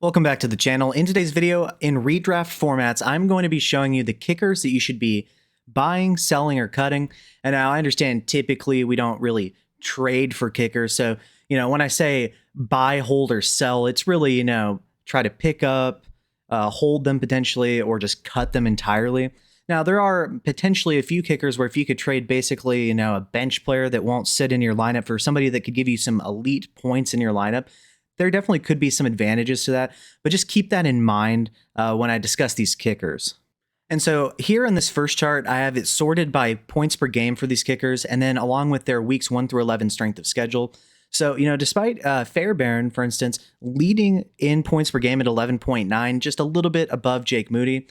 Welcome back to the channel. In today's video, in redraft formats, I'm going to be showing you the kickers that you should be buying, selling, or cutting. And now I understand typically we don't really trade for kickers. So, when I say buy, hold, or sell, it's really, try to pick up, hold them potentially, or just cut them entirely. Now, there are potentially a few kickers where if you could trade basically, a bench player that won't sit in your lineup for somebody that could give you some elite points in your lineup, there definitely could be some advantages to that, but just keep that in mind when I discuss these kickers. And so here in this first chart, I have it sorted by points per game for these kickers, and then along with their weeks 1 through 11 strength of schedule. So, despite Fairbairn, for instance, leading in points per game at 11.9, just a little bit above Jake Moody,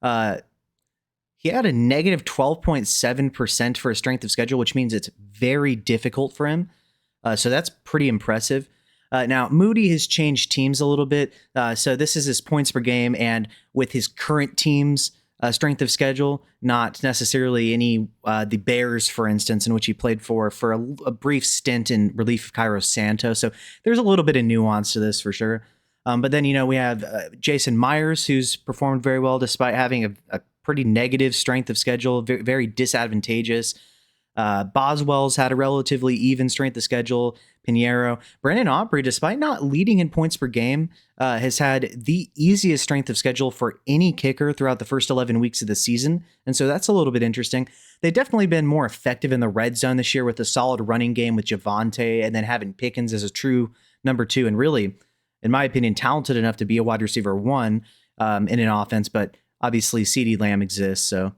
he had a negative 12.7% for his strength of schedule, which means it's very difficult for him. So that's pretty impressive. Now, Moody has changed teams a little bit. So this is his points per game, and with his current team's strength of schedule, not necessarily the Bears, for instance, in which he played for a brief stint in relief of Cairo Santos. So there's a little bit of nuance to this for sure. But then, we have Jason Myers, who's performed very well despite having a pretty negative strength of schedule, very, very disadvantageous. Boswell's had a relatively even strength of schedule. Pinheiro. Brandon Aubrey, despite not leading in points per game, has had the easiest strength of schedule for any kicker throughout the first 11 weeks of the season. And so that's a little bit interesting. They've definitely been more effective in the red zone this year with a solid running game with Javonte and then having Pickens as a true number 2. And really, in my opinion, talented enough to be a wide receiver 1 in an offense. But obviously, CeeDee Lamb exists. So,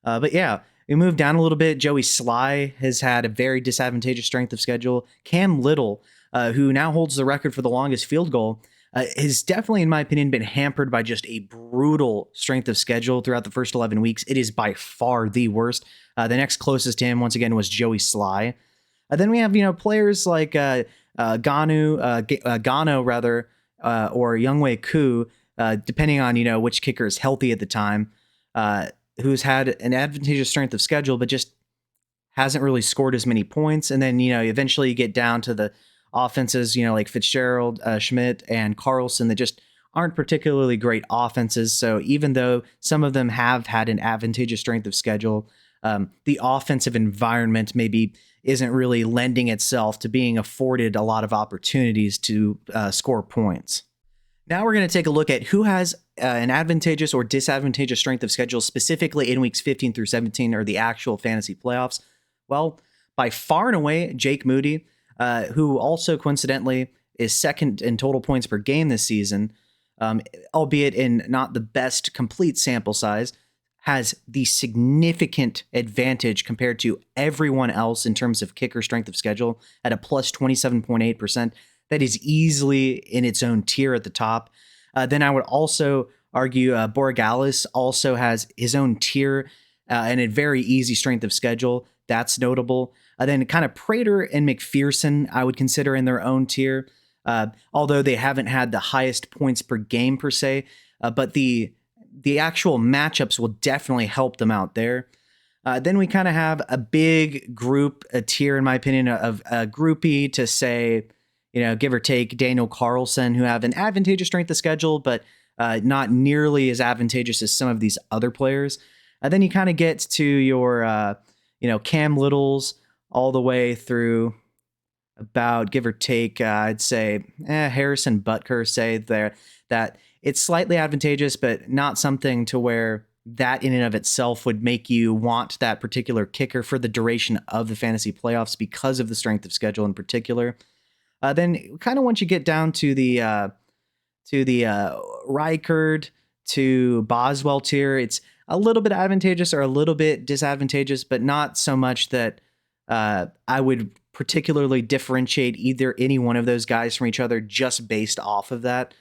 but yeah. We move down a little bit. Joey Sly has had a very disadvantageous strength of schedule. Cam Little, who now holds the record for the longest field goal, has definitely, in my opinion, been hampered by just a brutal strength of schedule throughout the first 11 weeks. It is by far the worst. The next closest to him, once again, was Joey Sly. Then we have, players like Gano, or Younghoe Koo, depending on, which kicker is healthy at the time. Who's had an advantageous strength of schedule, but just hasn't really scored as many points. And then, eventually you get down to the offenses, like Fitzgerald, Schmidt, and Carlson that just aren't particularly great offenses. So even though some of them have had an advantageous strength of schedule, the offensive environment maybe isn't really lending itself to being afforded a lot of opportunities to score points. Now we're going to take a look at who has an advantageous or disadvantageous strength of schedule, specifically in weeks 15 through 17, or the actual fantasy playoffs. Well, by far and away, Jake Moody, who also coincidentally is second in total points per game this season, albeit in not the best complete sample size, has the significant advantage compared to everyone else in terms of kicker strength of schedule at a plus 27.8%. That is easily in its own tier at the top. Then I would also argue Borregales also has his own tier and a very easy strength of schedule. That's notable. Then kind of Prater and McPherson I would consider in their own tier, although they haven't had the highest points per game per se. But the actual matchups will definitely help them out there. Then we kind of have a big group, a tier in my opinion, of a groupie to say, give or take Daniel Carlson, who have an advantageous strength of schedule, but not nearly as advantageous as some of these other players. Then you kind of get to your, Cam Littles all the way through about, give or take, I'd say Harrison Butker, say there that it's slightly advantageous, but not something to where that in and of itself would make you want that particular kicker for the duration of the fantasy playoffs because of the strength of schedule in particular. Then kind of once you get down to the Reichard to Boswell tier, it's a little bit advantageous or a little bit disadvantageous, but not so much that I would particularly differentiate any one of those guys from each other just based off of that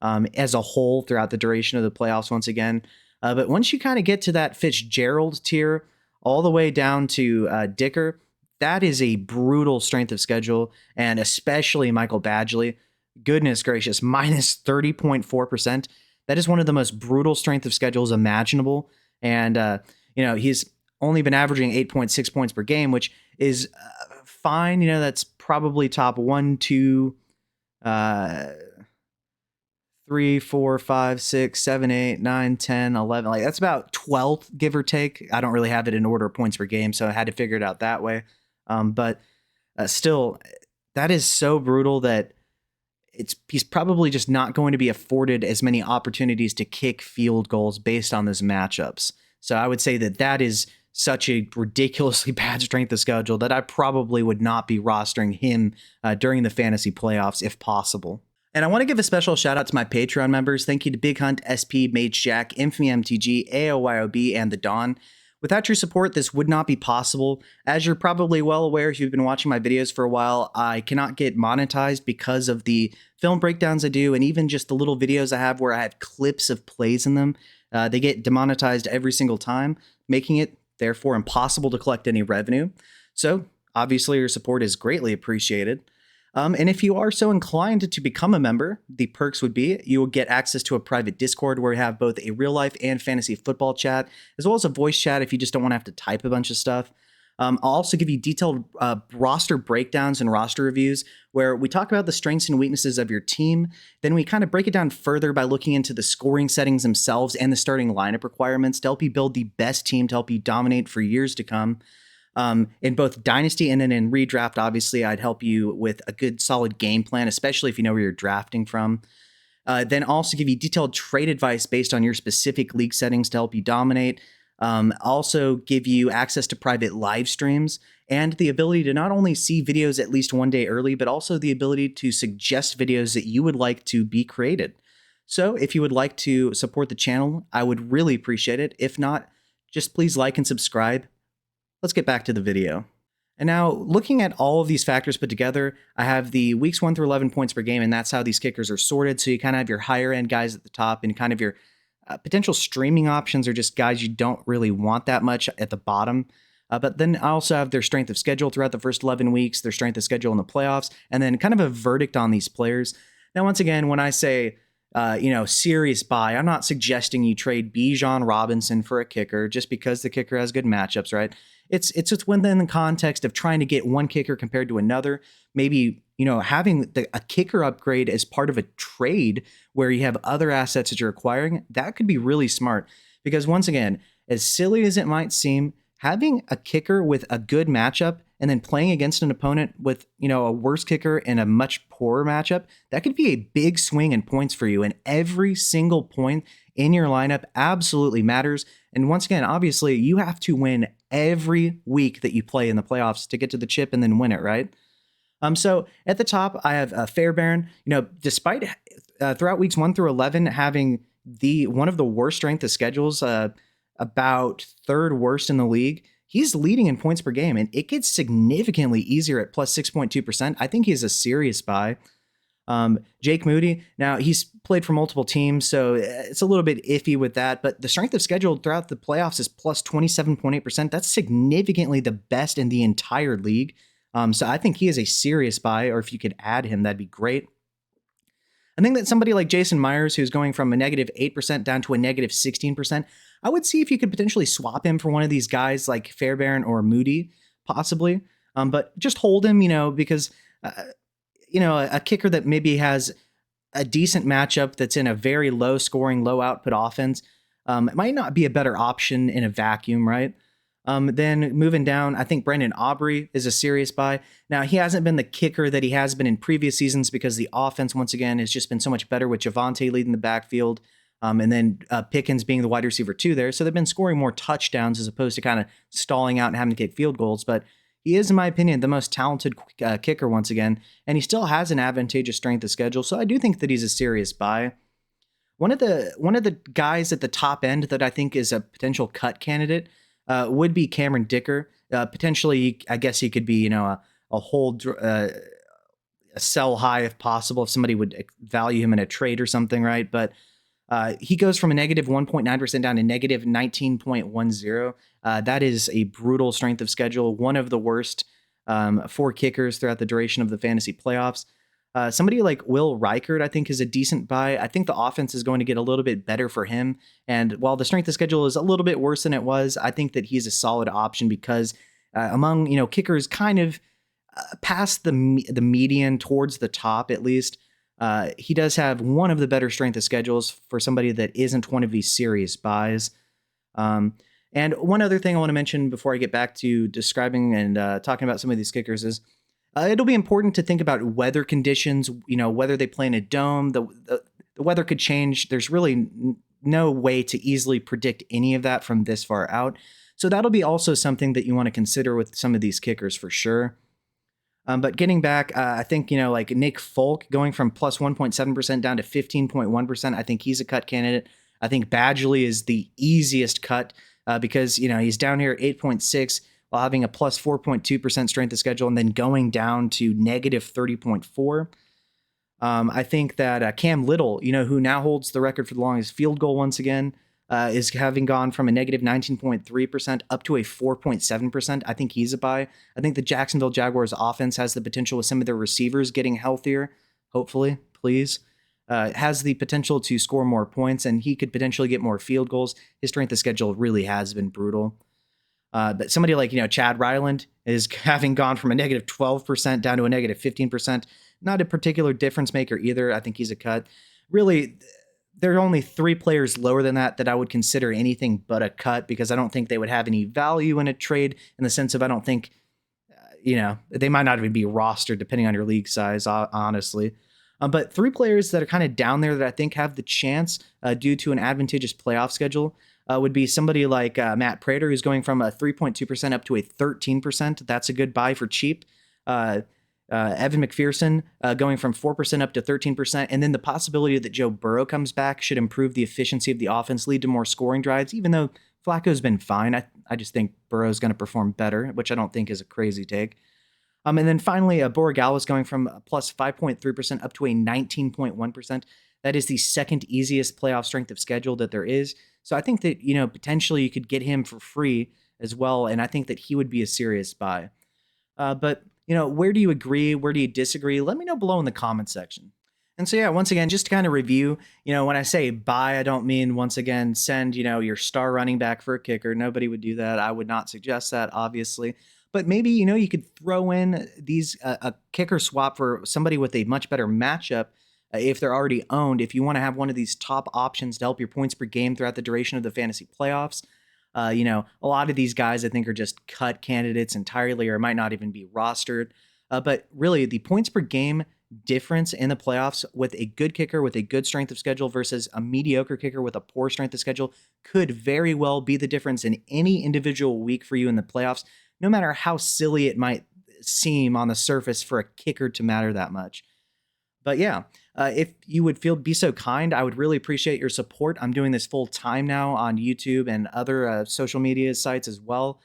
as a whole throughout the duration of the playoffs once again. But once you kind of get to that Fitzgerald tier all the way down to Dicker, that is a brutal strength of schedule, and especially Michael Badgley. Goodness gracious, minus 30.4%. That is one of the most brutal strength of schedules imaginable. And, he's only been averaging 8.6 points per game, which is fine. That's probably top 1, 2, 3, 3, 4, 5, 6, 7, 8, 9, 10, 11. Like that's about 12th, give or take. I don't really have it in order of points per game, so I had to figure it out that way. But still, that is so brutal that he's probably just not going to be afforded as many opportunities to kick field goals based on those matchups. So I would say that is such a ridiculously bad strength of schedule that I probably would not be rostering him during the fantasy playoffs if possible. And I want to give a special shout out to my Patreon members. Thank you to Big Hunt, SP, Mage Jack, Infamy MTG, AOYOB, and The Dawn. Without your support, this would not be possible. As you're probably well aware if you've been watching my videos for a while, I cannot get monetized because of the film breakdowns I do and even just the little videos I have where I have clips of plays in them. They get demonetized every single time, making it therefore impossible to collect any revenue. So obviously your support is greatly appreciated. And if you are so inclined to become a member, the perks would be you will get access to a private Discord where we have both a real life and fantasy football chat, as well as a voice chat if you just don't want to have to type a bunch of stuff. I'll also give you detailed roster breakdowns and roster reviews where we talk about the strengths and weaknesses of your team. Then we kind of break it down further by looking into the scoring settings themselves and the starting lineup requirements to help you build the best team to help you dominate for years to come. In both Dynasty and then in Redraft, obviously, I'd help you with a good solid game plan, especially if you know where you're drafting from. Then also give you detailed trade advice based on your specific league settings to help you dominate. Also give you access to private live streams and the ability to not only see videos at least one day early, but also the ability to suggest videos that you would like to be created. So if you would like to support the channel, I would really appreciate it. If not, just please like and subscribe. Let's get back to the video. And now looking at all of these factors put together, I have the weeks 1 through 11 points per game, and that's how these kickers are sorted. So you kind of have your higher end guys at the top and kind of your potential streaming options are just guys you don't really want that much at the bottom. But then I also have their strength of schedule throughout the first 11 weeks, their strength of schedule in the playoffs, and then kind of a verdict on these players. Now, once again, when I say, serious buy, I'm not suggesting you trade Bijan Robinson for a kicker just because the kicker has good matchups, right? It's within the context of trying to get one kicker compared to another. Maybe, having a kicker upgrade as part of a trade where you have other assets that you're acquiring, that could be really smart. Because once again, as silly as it might seem, having a kicker with a good matchup and then playing against an opponent with, a worse kicker and a much poorer matchup, that could be a big swing in points for you. And every single point in your lineup absolutely matters. And once again, obviously, you have to win every week that you play in the playoffs to get to the chip and then win it, right? So at the top, I have Fairbairn. Despite throughout weeks 1 through 11 having one of the worst strength of schedules, about third worst in the league, he's leading in points per game, and it gets significantly easier at plus 6.2%. I think he's a serious buy. Jake Moody, now he's played for multiple teams, so it's a little bit iffy with that, but the strength of schedule throughout the playoffs is plus 27.8%. That's significantly the best in the entire league. So I think he is a serious buy, or if you could add him, that'd be great. I think that somebody like Jason Myers, who's going from a negative 8% down to a negative 16%, I would see if you could potentially swap him for one of these guys like Fairbairn or Moody, possibly. But just hold him, because a kicker that maybe has a decent matchup that's in a very low scoring, low output offense, it might not be a better option in a vacuum, right? Then moving down, I think Brendan Aubrey is a serious buy. Now, he hasn't been the kicker that he has been in previous seasons because the offense, once again, has just been so much better with Javonte leading the backfield. And then Pickens being the wide receiver 2 there. So they've been scoring more touchdowns as opposed to kind of stalling out and having to kick field goals. But he is, in my opinion, the most talented kicker once again. And he still has an advantageous strength of schedule. So I do think that he's a serious buy. One of the guys at the top end that I think is a potential cut candidate would be Cameron Dicker. Potentially, I guess he could be, a hold, a sell high if possible, if somebody would value him in a trade or something, right? But he goes from a negative 1.9% down to negative 19.10. That is a brutal strength of schedule, one of the worst for kickers throughout the duration of the fantasy playoffs. Somebody like Will Reichert, I think, is a decent buy. I think the offense is going to get a little bit better for him. And while the strength of schedule is a little bit worse than it was, I think that he's a solid option because among, kickers kind of past the median towards the top, at least, He does have one of the better strength of schedules for somebody that isn't one of these serious buys. Um, and one other thing I want to mention before I get back to describing and talking about some of these kickers is it'll be important to think about weather conditions, whether they play in a dome. The weather could change. There's really no way to easily predict any of that from this far out. So that'll be also something that you want to consider with some of these kickers for sure. But getting back, I think, like Nick Folk going from plus 1.7% down to 15.1%, I think he's a cut candidate. I think Badgley is the easiest cut because, he's down here at 8.6 while having a plus 4.2% strength of schedule and then going down to negative 30.4. I think that Cam Little, who now holds the record for the longest field goal once again, is having gone from a negative 19.3% up to a 4.7%. I think he's a buy. I think the Jacksonville Jaguars offense has the potential with some of their receivers getting healthier, hopefully, please. Has the potential to score more points, and he could potentially get more field goals. His strength of schedule really has been brutal. But somebody like, Chad Ryland is having gone from a negative 12% down to a negative 15%. Not a particular difference maker either. I think he's a cut. Really, there are only 3 players lower than that I would consider anything but a cut because I don't think they would have any value in a trade in the sense of I don't think, they might not even be rostered depending on your league size, honestly. But 3 players that are kind of down there that I think have the chance due to an advantageous playoff schedule would be somebody like Matt Prater, who's going from a 3.2% up to a 13%. That's a good buy for cheap. Evan McPherson going from 4% up to 13%. And then the possibility that Joe Burrow comes back should improve the efficiency of the offense, lead to more scoring drives, even though Flacco's been fine. I just think Burrow's going to perform better, which I don't think is a crazy take. And then finally, Borregales going from plus 5.3% up to a 19.1%. That is the second easiest playoff strength of schedule that there is. So I think that, potentially you could get him for free as well. And I think that he would be a serious buy. But where do you agree? Where do you disagree? Let me know below in the comment section. And so, yeah, once again, just to kind of review, when I say buy, I don't mean, once again, send, your star running back for a kicker. Nobody would do that. I would not suggest that, obviously. But maybe, you could throw in these a kicker swap for somebody with a much better matchup if they're already owned. If you want to have one of these top options to help your points per game throughout the duration of the fantasy playoffs, a lot of these guys I think are just cut candidates entirely or might not even be rostered. But really, the points per game difference in the playoffs with a good kicker with a good strength of schedule versus a mediocre kicker with a poor strength of schedule could very well be the difference in any individual week for you in the playoffs, no matter how silly it might seem on the surface for a kicker to matter that much. But yeah, if you would be so kind, I would really appreciate your support. I'm doing this full time now on YouTube and other social media sites as well.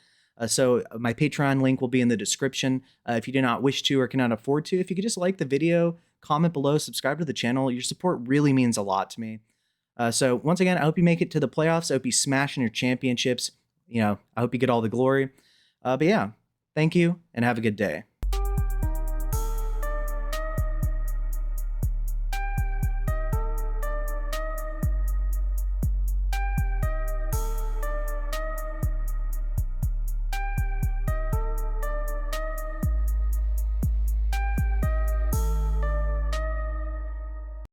So my Patreon link will be in the description. If you do not wish to or cannot afford to, if you could just like the video, comment below, subscribe to the channel. Your support really means a lot to me. So once again, I hope you make it to the playoffs. I hope you smash in your championships. I hope you get all the glory. But yeah, thank you and have a good day.